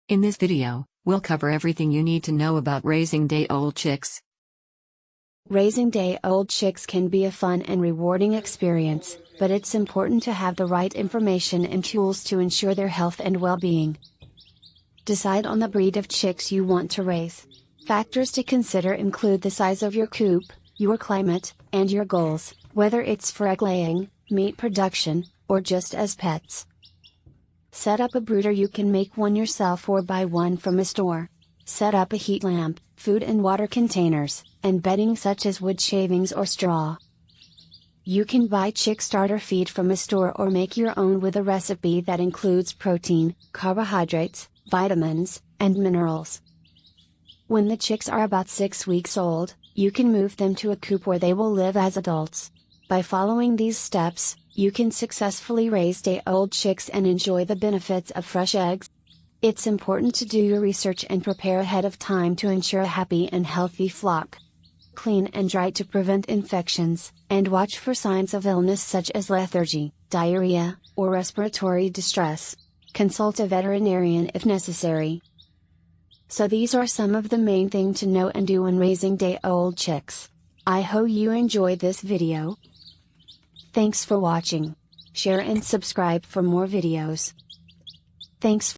In this video, we'll cover everything you need to know about raising day-old chicks. Raising day-old chicks can be a fun and rewarding experience, but it's important to have the right information and tools to ensure their health and well-being. Decide on the breed of chicks you want to raise. Factors to consider include the size of your coop, your climate, and your goals, whether it's for egg laying, meat production, or just as pets. Set up a brooder. You can make one yourself or buy one from a store. Set up a heat lamp, food and water containers, and bedding such as wood shavings or straw. You can buy chick starter feed from a store or make your own with a recipe that includes protein, carbohydrates, vitamins, and minerals. When the chicks are about 6 weeks old, you can move them to a coop where they will live as adults. By following these steps, you can successfully raise day-old chicks and enjoy the benefits of fresh eggs. It's important to do your research and prepare ahead of time to ensure a happy and healthy flock. Clean and dry to prevent infections, and watch for signs of illness such as lethargy, diarrhea, or respiratory distress. Consult a veterinarian if necessary. So these are some of the main things to know and do when raising day-old chicks. I hope you enjoyed this video. Thanks for watching. Share and subscribe for more videos. Thanks.